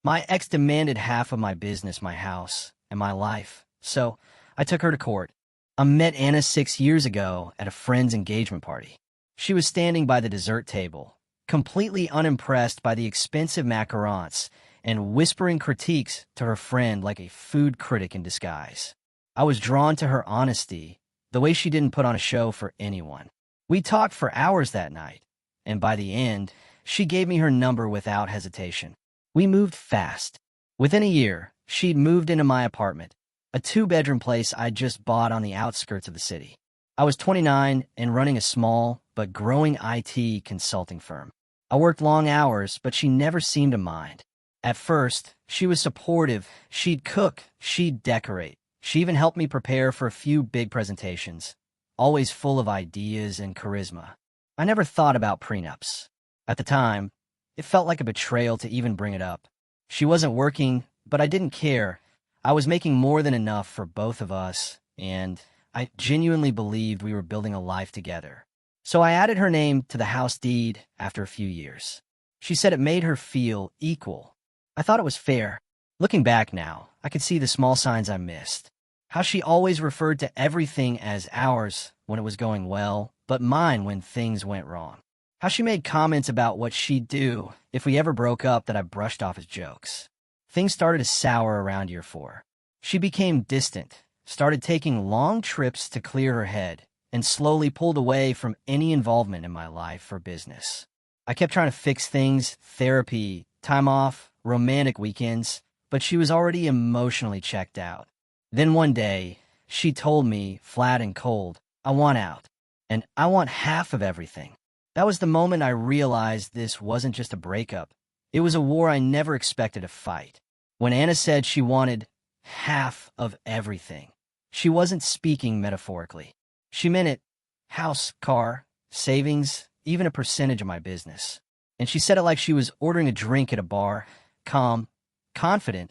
My ex demanded half of my business, my house, and my life, so I took her to court. I met Anna 6 years ago at a friend's engagement party. She was standing by the dessert table, completely unimpressed by the expensive macarons and whispering critiques to her friend like a food critic in disguise. I was drawn to her honesty, the way she didn't put on a show for anyone. We talked for hours that night, and by the end, she gave me her number without hesitation. We moved fast. Within a year, she'd moved into my apartment, a two-bedroom place I'd just bought on the outskirts of the city. I was 29 and running a small but growing IT consulting firm. I worked long hours, but she never seemed to mind. At first, she was supportive. She'd cook, she'd decorate. She even helped me prepare for a few big presentations, always full of ideas and charisma. I never thought about prenups. At the time, it felt like a betrayal to even bring it up. She wasn't working, but I didn't care. I was making more than enough for both of us, and I genuinely believed we were building a life together. So I added her name to the house deed after a few years. She said it made her feel equal. I thought it was fair. Looking back now, I could see the small signs I missed. How she always referred to everything as ours when it was going well, but mine when things went wrong. How she made comments about what she'd do if we ever broke up that I brushed off as jokes. Things started to sour around year 4. She became distant, started taking long trips to clear her head, and slowly pulled away from any involvement in my life or business. I kept trying to fix things, therapy, time off, romantic weekends, but she was already emotionally checked out. Then one day, she told me, flat and cold, I want out, and I want half of everything. That was the moment I realized this wasn't just a breakup. It was a war I never expected to fight. When Anna said she wanted half of everything, she wasn't speaking metaphorically. She meant it: house, car, savings, even a percentage of my business. And she said it like she was ordering a drink at a bar, calm, confident,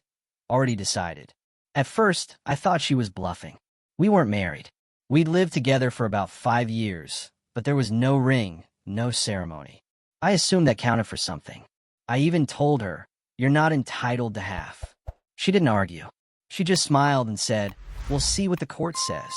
already decided. At first, I thought she was bluffing. We weren't married. We'd lived together for about 5 years, but there was no ring, no ceremony. I assumed that counted for something. I even told her, "You're not entitled to half." She didn't argue. She just smiled and said, "We'll see what the court says."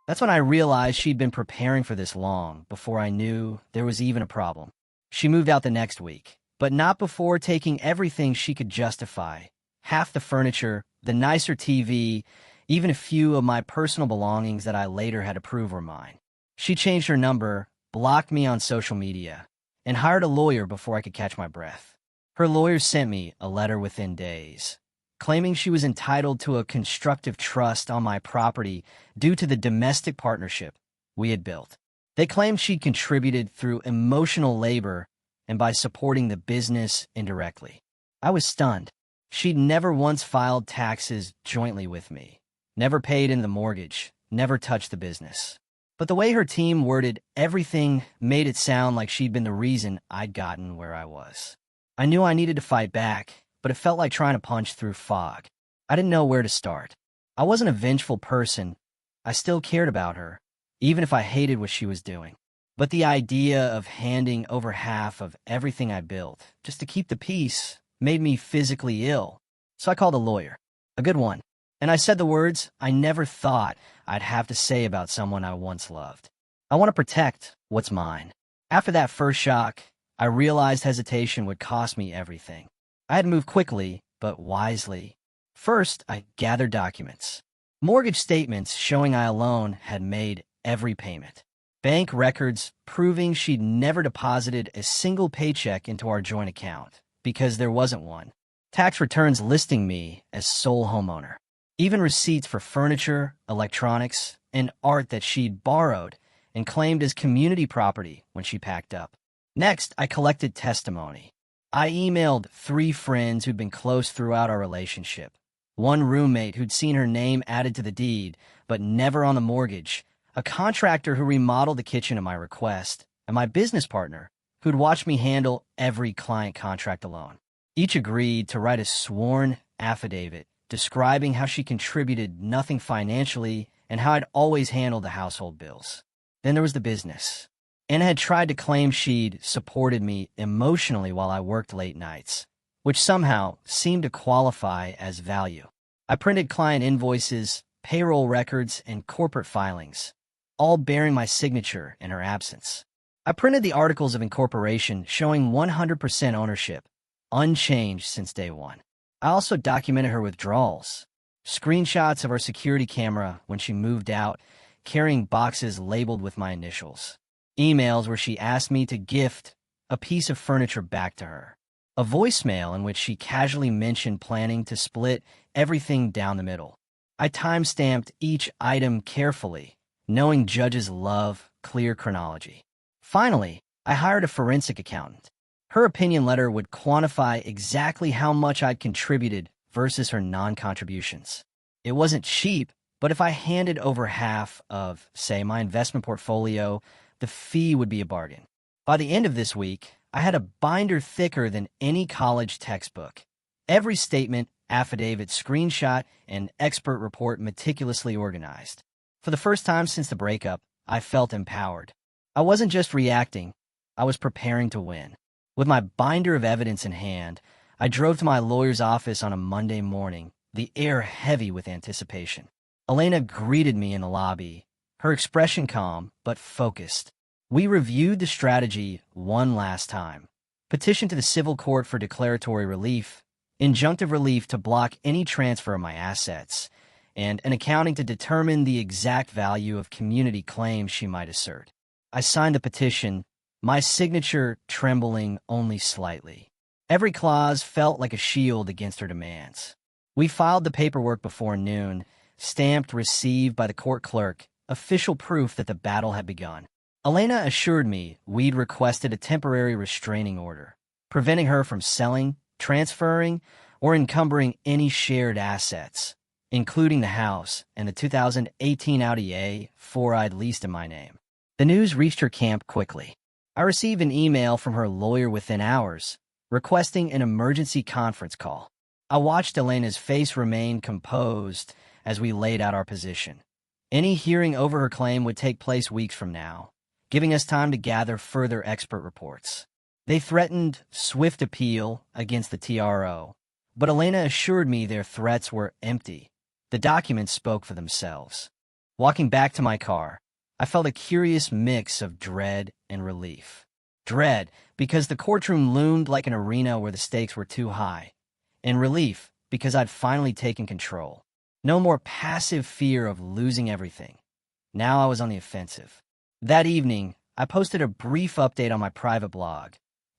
That's when I realized she'd been preparing for this long before I knew there was even a problem. She moved out the next week, but not before taking everything she could justify. Half the furniture, the nicer TV, even a few of my personal belongings that I later had to prove were mine. She changed her number, blocked me on social media, and hired a lawyer before I could catch my breath. Her lawyer sent me a letter within days, claiming she was entitled to a constructive trust on my property due to the domestic partnership we had built. They claimed she'd contributed through emotional labor and by supporting the business indirectly. I was stunned. She'd never once filed taxes jointly with me, never paid in the mortgage, never touched the business. But the way her team worded everything made it sound like she'd been the reason I'd gotten where I was. I knew I needed to fight back, but it felt like trying to punch through fog. I didn't know where to start. I wasn't a vengeful person. I still cared about her, even if I hated what she was doing. But the idea of handing over half of everything I built, just to keep the peace, made me physically ill. So I called a lawyer, a good one, and I said the words I never thought I'd have to say about someone I once loved. I want to protect what's mine. After that first shock, I realized hesitation would cost me everything. I had to move quickly, but wisely. First, I gathered documents. Mortgage statements showing I alone had made every payment. Bank records proving she'd never deposited a single paycheck into our joint account, because there wasn't one. Tax returns listing me as sole homeowner. Even receipts for furniture, electronics, and art that she'd borrowed and claimed as community property when she packed up. Next, I collected testimony. I emailed 3 friends who'd been close throughout our relationship, one roommate who'd seen her name added to the deed, but never on the mortgage, a contractor who remodeled the kitchen at my request, and my business partner who'd watched me handle every client contract alone. Each agreed to write a sworn affidavit describing how she contributed nothing financially and how I'd always handled the household bills. Then there was the business. Anna had tried to claim she'd supported me emotionally while I worked late nights, which somehow seemed to qualify as value. I printed client invoices, payroll records, and corporate filings, all bearing my signature in her absence. I printed the articles of incorporation showing 100% ownership, unchanged since day one. I also documented her withdrawals, screenshots of our security camera when she moved out, carrying boxes labeled with my initials, emails where she asked me to gift a piece of furniture back to her, a voicemail in which she casually mentioned planning to split everything down the middle. I time-stamped each item carefully, knowing judges love clear chronology. Finally, I hired a forensic accountant. Her opinion letter would quantify exactly how much I'd contributed versus her non-contributions. It wasn't cheap, but if I handed over half of, say, my investment portfolio, the fee would be a bargain. By the end of this week, I had a binder thicker than any college textbook. Every statement, affidavit, screenshot, and expert report meticulously organized. For the first time since the breakup, I felt empowered. I wasn't just reacting, I was preparing to win. With my binder of evidence in hand, I drove to my lawyer's office on a Monday morning, the air heavy with anticipation. Elena greeted me in the lobby, her expression calm but focused. We reviewed the strategy one last time. Petition to the civil court for declaratory relief, injunctive relief to block any transfer of my assets, and an accounting to determine the exact value of community claims she might assert. I signed the petition, my signature trembling only slightly. Every clause felt like a shield against her demands. We filed the paperwork before noon, stamped received by the court clerk, official proof that the battle had begun. Elena assured me we'd requested a temporary restraining order, preventing her from selling, transferring, or encumbering any shared assets, including the house and the 2018 Audi A4 I'd leased in my name. The news reached her camp quickly. I received an email from her lawyer within hours, requesting an emergency conference call. I watched Elena's face remain composed as we laid out our position. Any hearing over her claim would take place weeks from now, giving us time to gather further expert reports. They threatened swift appeal against the TRO, but Elena assured me their threats were empty. The documents spoke for themselves. Walking back to my car, I felt a curious mix of dread and relief. Dread, because the courtroom loomed like an arena where the stakes were too high, and relief, because I'd finally taken control. No more passive fear of losing everything. Now I was on the offensive. That evening, I posted a brief update on my private blog,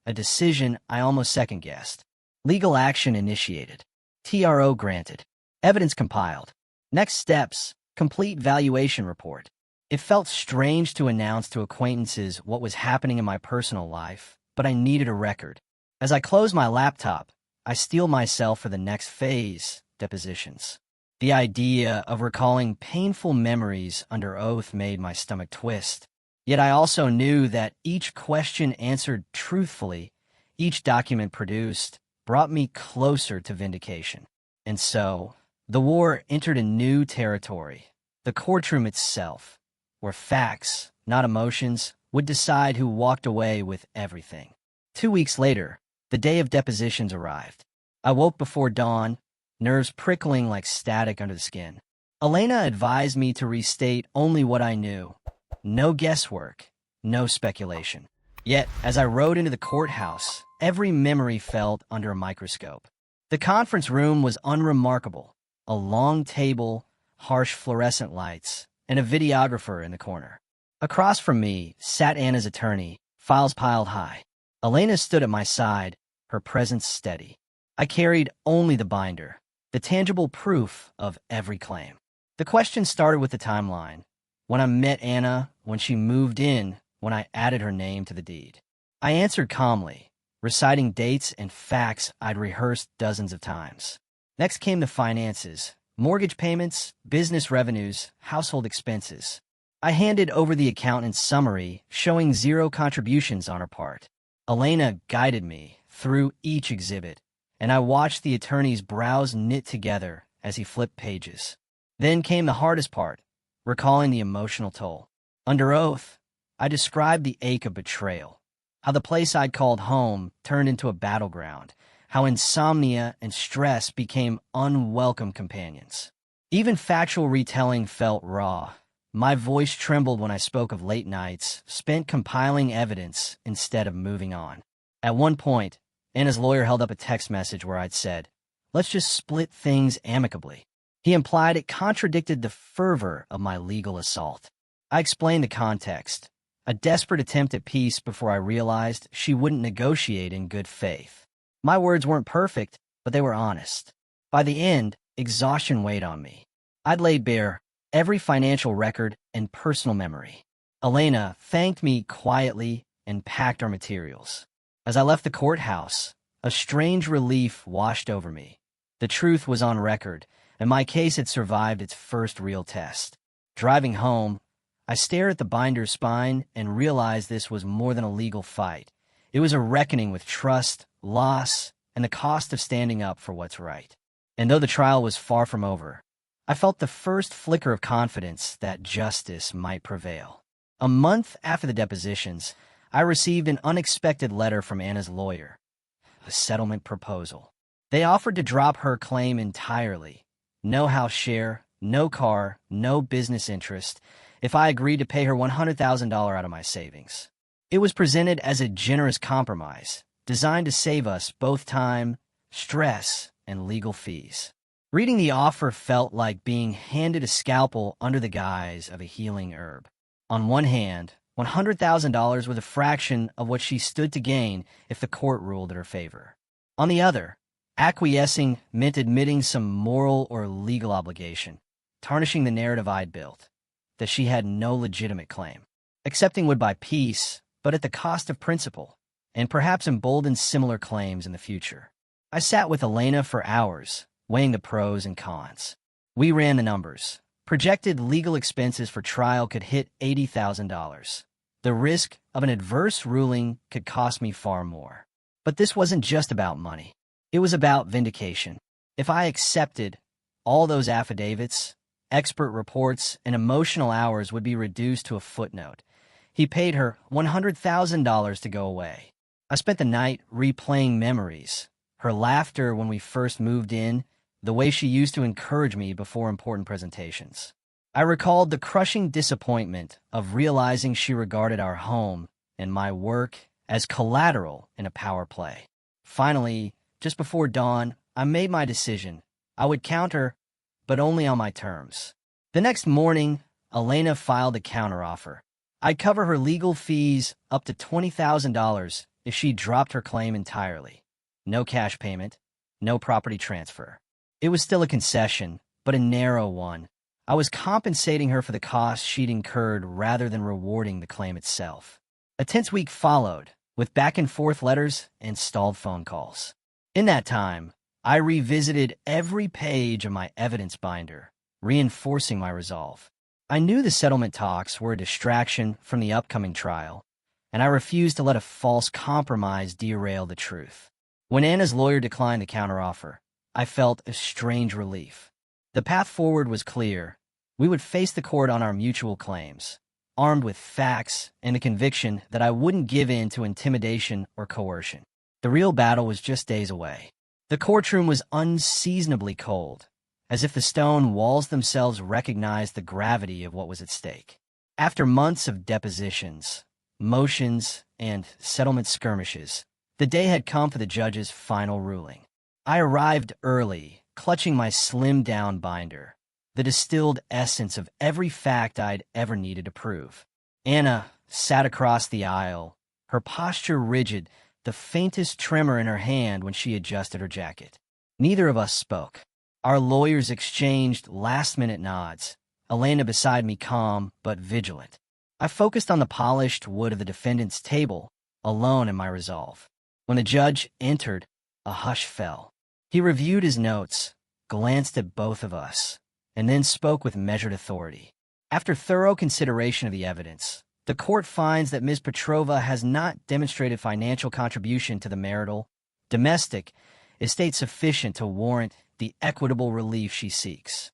a decision I almost second-guessed. Legal action initiated. TRO granted. Evidence compiled. Next steps, complete valuation report. It felt strange to announce to acquaintances what was happening in my personal life, but I needed a record. As I closed my laptop, I steeled myself for the next phase, depositions. The idea of recalling painful memories under oath made my stomach twist. Yet I also knew that each question answered truthfully, each document produced, brought me closer to vindication. And so, the war entered a new territory, the courtroom itself, where facts, not emotions, would decide who walked away with everything. 2 weeks later, the day of depositions arrived. I woke before dawn, nerves prickling like static under the skin. Elena advised me to restate only what I knew. No guesswork, no speculation. Yet, as I rode into the courthouse, every memory felt under a microscope. The conference room was unremarkable. A long table, harsh fluorescent lights, and a videographer in the corner. Across from me sat Anna's attorney, files piled high. Elena stood at my side, her presence steady. I carried only the binder, the tangible proof of every claim. The question started with the timeline. When I met Anna, when she moved in, when I added her name to the deed. I answered calmly, reciting dates and facts I'd rehearsed dozens of times. Next came the finances, mortgage payments, business revenues, household expenses. I handed over the accountant's summary, showing zero contributions on her part. Elena guided me through each exhibit, and I watched the attorney's brows knit together as he flipped pages. Then came the hardest part, recalling the emotional toll. Under oath, I described the ache of betrayal, how the place I'd called home turned into a battleground, how insomnia and stress became unwelcome companions. Even factual retelling felt raw. My voice trembled when I spoke of late nights, spent compiling evidence instead of moving on. At one point, Anna's lawyer held up a text message where I'd said, "Let's just split things amicably." He implied it contradicted the fervor of my legal assault. I explained the context, a desperate attempt at peace before I realized she wouldn't negotiate in good faith. My words weren't perfect, but they were honest. By the end, exhaustion weighed on me. I'd laid bare every financial record and personal memory. Elena thanked me quietly and packed our materials. As I left the courthouse, a strange relief washed over me. The truth was on record, and my case had survived its first real test. Driving home, I stared at the binder's spine and realized this was more than a legal fight. It was a reckoning with trust, loss, and the cost of standing up for what's right. And though the trial was far from over, I felt the first flicker of confidence that justice might prevail. A month after the depositions, I received an unexpected letter from Anna's lawyer, a settlement proposal. They offered to drop her claim entirely. No house share, no car, no business interest, if I agreed to pay her $100,000 out of my savings. It was presented as a generous compromise, designed to save us both time, stress, and legal fees. Reading the offer felt like being handed a scalpel under the guise of a healing herb. On one hand, $100,000 was a fraction of what she stood to gain if the court ruled in her favor. On the other, acquiescing meant admitting some moral or legal obligation, tarnishing the narrative I'd built, that she had no legitimate claim. Accepting would buy peace, but at the cost of principle, and perhaps embolden similar claims in the future. I sat with Elena for hours, weighing the pros and cons. We ran the numbers. Projected legal expenses for trial could hit $80,000. The risk of an adverse ruling could cost me far more. But this wasn't just about money. It was about vindication. If I accepted, all those affidavits, expert reports, and emotional hours would be reduced to a footnote. He paid her $100,000 to go away. I spent the night replaying memories, her laughter when we first moved in, the way she used to encourage me before important presentations. I recalled the crushing disappointment of realizing she regarded our home and my work as collateral in a power play. Finally, just before dawn, I made my decision. I would counter, but only on my terms. The next morning, Elena filed a counteroffer. I'd cover her legal fees up to $20,000 if she dropped her claim entirely. No cash payment, no property transfer. It was still a concession, but a narrow one. I was compensating her for the costs she'd incurred rather than rewarding the claim itself. A tense week followed, with back-and-forth letters and stalled phone calls. In that time, I revisited every page of my evidence binder, reinforcing my resolve. I knew the settlement talks were a distraction from the upcoming trial, and I refused to let a false compromise derail the truth. When Anna's lawyer declined the counteroffer, I felt a strange relief. The path forward was clear. We would face the court on our mutual claims, armed with facts and the conviction that I wouldn't give in to intimidation or coercion. The real battle was just days away. The courtroom was unseasonably cold, as if the stone walls themselves recognized the gravity of what was at stake. After months of depositions, motions, and settlement skirmishes, the day had come for the judge's final ruling. I arrived early, clutching my slimmed-down binder, the distilled essence of every fact I'd ever needed to prove. Anna sat across the aisle, her posture rigid, the faintest tremor in her hand when she adjusted her jacket. Neither of us spoke. Our lawyers exchanged last-minute nods, Elena beside me calm but vigilant. I focused on the polished wood of the defendant's table, alone in my resolve. When the judge entered, a hush fell. He reviewed his notes, glanced at both of us, and then spoke with measured authority. After thorough consideration of the evidence, the court finds that Ms. Petrova has not demonstrated financial contribution to the marital, domestic, estate sufficient to warrant the equitable relief she seeks.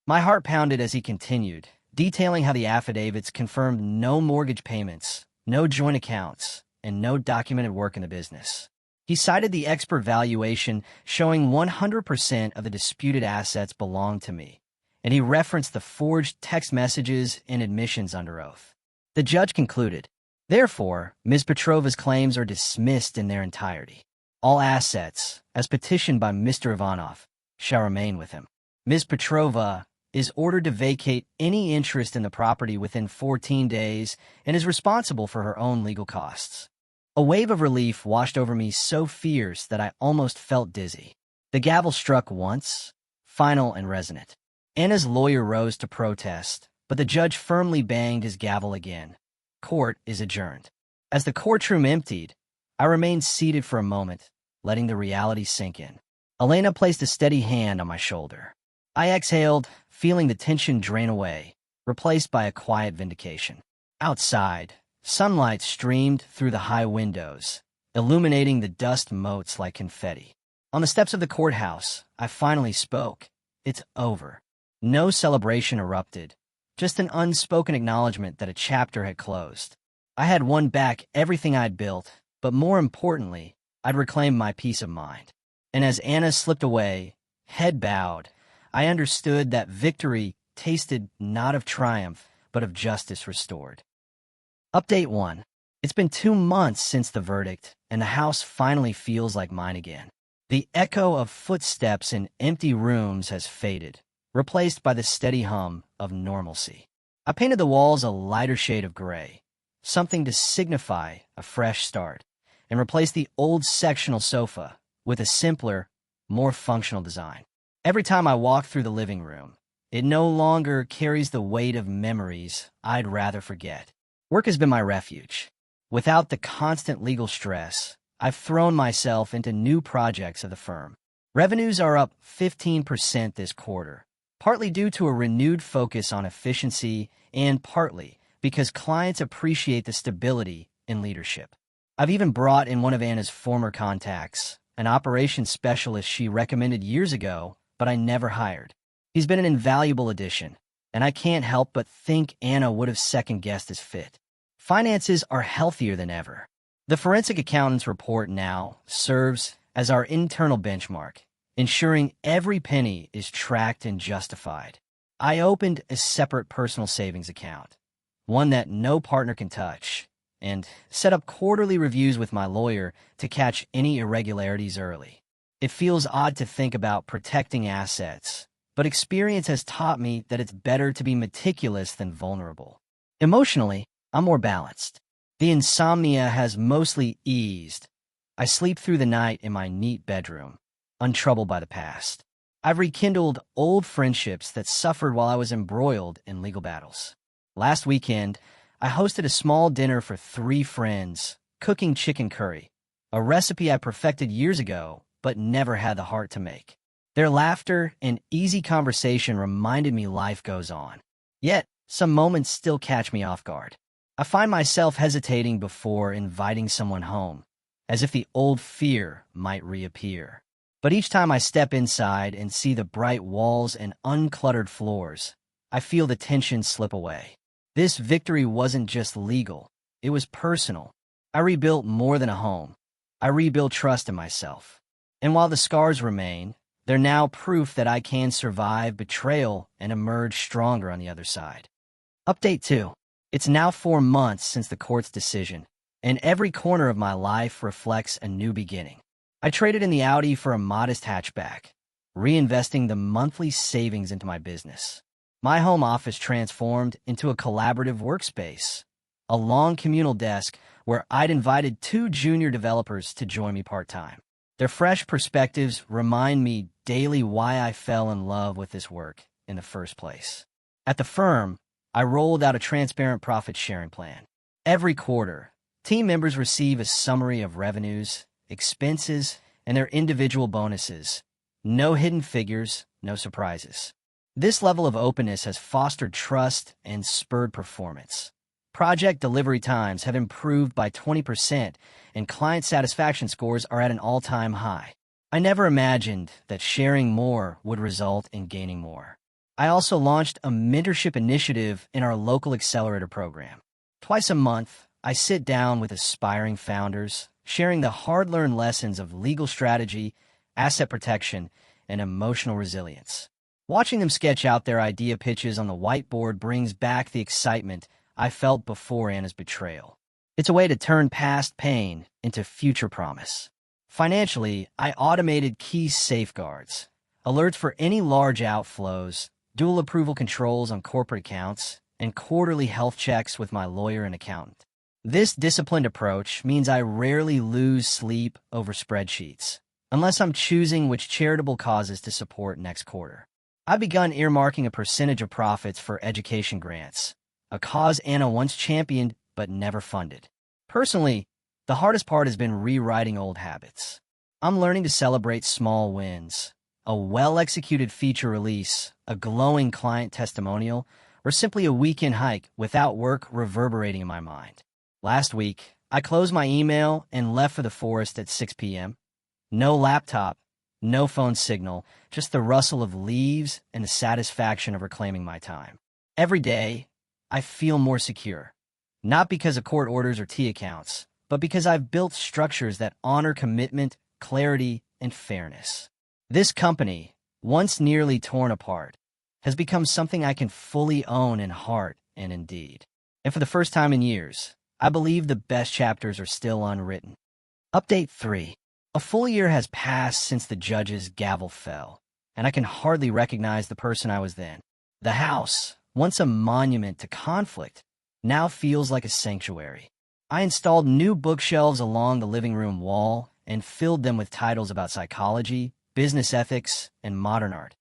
My heart pounded as he continued, detailing how the affidavits confirmed no mortgage payments, no joint accounts, and no documented work in the business. He cited the expert valuation showing 100% of the disputed assets belonged to me, and he referenced the forged text messages and admissions under oath. The judge concluded, therefore, Ms. Petrova's claims are dismissed in their entirety. All assets, as petitioned by Mr. Ivanov, shall remain with him. Ms. Petrova is ordered to vacate any interest in the property within 14 days and is responsible for her own legal costs. A wave of relief washed over me so fierce that I almost felt dizzy. The gavel struck once, final and resonant. Anna's lawyer rose to protest, but the judge firmly banged his gavel again. Court is adjourned. As the courtroom emptied, I remained seated for a moment, letting the reality sink in. Elena placed a steady hand on my shoulder. I exhaled, feeling the tension drain away, replaced by a quiet vindication. Outside, sunlight streamed through the high windows, illuminating the dust motes like confetti. On the steps of the courthouse, I finally spoke. It's over. No celebration erupted, just an unspoken acknowledgement that a chapter had closed. I had won back everything I'd built, but more importantly, I'd reclaimed my peace of mind. And as Anna slipped away, head bowed, I understood that victory tasted not of triumph, but of justice restored. Update 1. It's been 2 months since the verdict, and the house finally feels like mine again. The echo of footsteps in empty rooms has faded, replaced by the steady hum of normalcy. I painted the walls a lighter shade of gray, something to signify a fresh start, and replaced the old sectional sofa with a simpler, more functional design. Every time I walk through the living room, it no longer carries the weight of memories I'd rather forget. Work has been my refuge. Without the constant legal stress, I've thrown myself into new projects of the firm. Revenues are up 15% this quarter, partly due to a renewed focus on efficiency and partly because clients appreciate the stability in leadership. I've even brought in one of Anna's former contacts, an operations specialist she recommended years ago, but I never hired. He's been an invaluable addition, and I can't help but think Anna would have second-guessed his fit. Finances are healthier than ever. The forensic accountant's report now serves as our internal benchmark, ensuring every penny is tracked and justified. I opened a separate personal savings account, one that no partner can touch, and set up quarterly reviews with my lawyer to catch any irregularities early. It feels odd to think about protecting assets, but experience has taught me that it's better to be meticulous than vulnerable. Emotionally, I'm more balanced. The insomnia has mostly eased. I sleep through the night in my neat bedroom, untroubled by the past. I've rekindled old friendships that suffered while I was embroiled in legal battles. Last weekend, I hosted a small dinner for 3 friends, cooking chicken curry, a recipe I perfected years ago but never had the heart to make. Their laughter and easy conversation reminded me life goes on. Yet, some moments still catch me off guard. I find myself hesitating before inviting someone home, as if the old fear might reappear. But each time I step inside and see the bright walls and uncluttered floors, I feel the tension slip away. This victory wasn't just legal, it was personal. I rebuilt more than a home. I rebuilt trust in myself. And while the scars remain, they're now proof that I can survive betrayal and emerge stronger on the other side. Update 2. It's now 4 months since the court's decision, and every corner of my life reflects a new beginning. I traded in the Audi for a modest hatchback, reinvesting the monthly savings into my business. My home office transformed into a collaborative workspace, a long communal desk where I'd invited 2 junior developers to join me part-time. Their fresh perspectives remind me daily why I fell in love with this work in the first place. At the firm, I rolled out a transparent profit-sharing plan. Every quarter, team members receive a summary of revenues, expenses, and their individual bonuses. No hidden figures, no surprises. This level of openness has fostered trust and spurred performance. Project delivery times have improved by 20%, and client satisfaction scores are at an all-time high. I never imagined that sharing more would result in gaining more. I also launched a mentorship initiative in our local accelerator program. Twice a month, I sit down with aspiring founders, sharing the hard-learned lessons of legal strategy, asset protection, and emotional resilience. Watching them sketch out their idea pitches on the whiteboard brings back the excitement I felt before Anna's betrayal. It's a way to turn past pain into future promise. Financially, I automated key safeguards, alerts for any large outflows, dual approval controls on corporate accounts, and quarterly health checks with my lawyer and accountant. This disciplined approach means I rarely lose sleep over spreadsheets, unless I'm choosing which charitable causes to support next quarter. I've begun earmarking a percentage of profits for education grants, a cause Anna once championed but never funded. Personally, the hardest part has been rewriting old habits. I'm learning to celebrate small wins, a well-executed feature release, a glowing client testimonial, or simply a weekend hike without work reverberating in my mind. Last week, I closed my email and left for the forest at 6 p.m. No laptop, no phone signal, just the rustle of leaves and the satisfaction of reclaiming my time. Every day, I feel more secure, not because of court orders or T accounts, but because I've built structures that honor commitment, clarity, and fairness. This company, once nearly torn apart, has become something I can fully own in heart and in deed. And for the first time in years, I believe the best chapters are still unwritten. Update 3. A full year has passed since the judge's gavel fell, and I can hardly recognize the person I was then. The house, once a monument to conflict, now feels like a sanctuary. I installed new bookshelves along the living room wall and filled them with titles about psychology, business ethics, and modern art,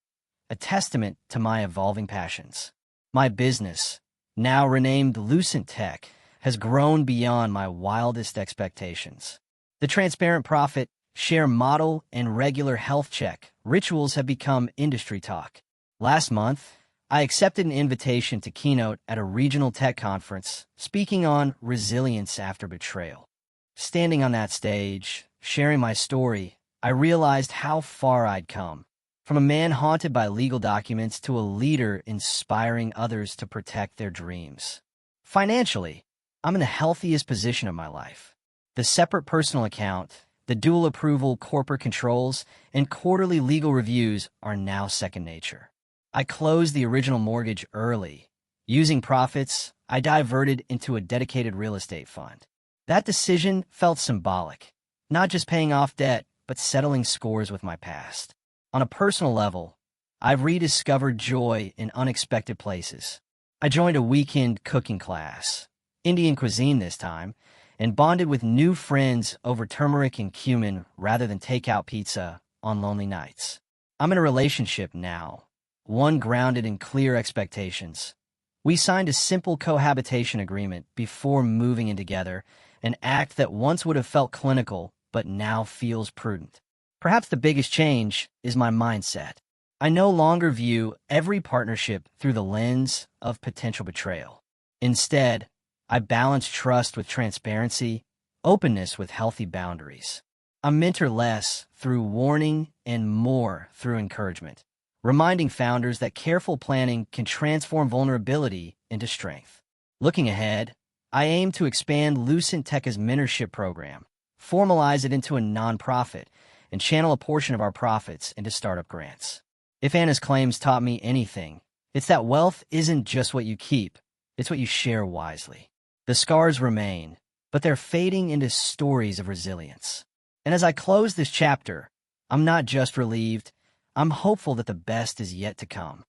a testament to my evolving passions. My business, now renamed Lucent Tech, has grown beyond my wildest expectations. The transparent profit, share model, and regular health check rituals have become industry talk. Last month, I accepted an invitation to keynote at a regional tech conference, speaking on resilience after betrayal. Standing on that stage, sharing my story, I realized how far I'd come. From a man haunted by legal documents to a leader inspiring others to protect their dreams. Financially, I'm in the healthiest position of my life. The separate personal account, the dual approval corporate controls, and quarterly legal reviews are now second nature. I closed the original mortgage early. Using profits, I diverted into a dedicated real estate fund. That decision felt symbolic, not just paying off debt, but settling scores with my past. On a personal level, I've rediscovered joy in unexpected places. I joined a weekend cooking class, Indian cuisine this time, and bonded with new friends over turmeric and cumin rather than takeout pizza on lonely nights. I'm in a relationship now, one grounded in clear expectations. We signed a simple cohabitation agreement before moving in together, an act that once would have felt clinical but now feels prudent. Perhaps the biggest change is my mindset. I no longer view every partnership through the lens of potential betrayal. Instead, I balance trust with transparency, openness with healthy boundaries. I mentor less through warning and more through encouragement, reminding founders that careful planning can transform vulnerability into strength. Looking ahead, I aim to expand Lucent Tech's mentorship program, formalize it into a nonprofit, and channel a portion of our profits into startup grants. If Anna's claims taught me anything, it's that wealth isn't just what you keep, it's what you share wisely. The scars remain, but they're fading into stories of resilience. And as I close this chapter, I'm not just relieved, I'm hopeful that the best is yet to come.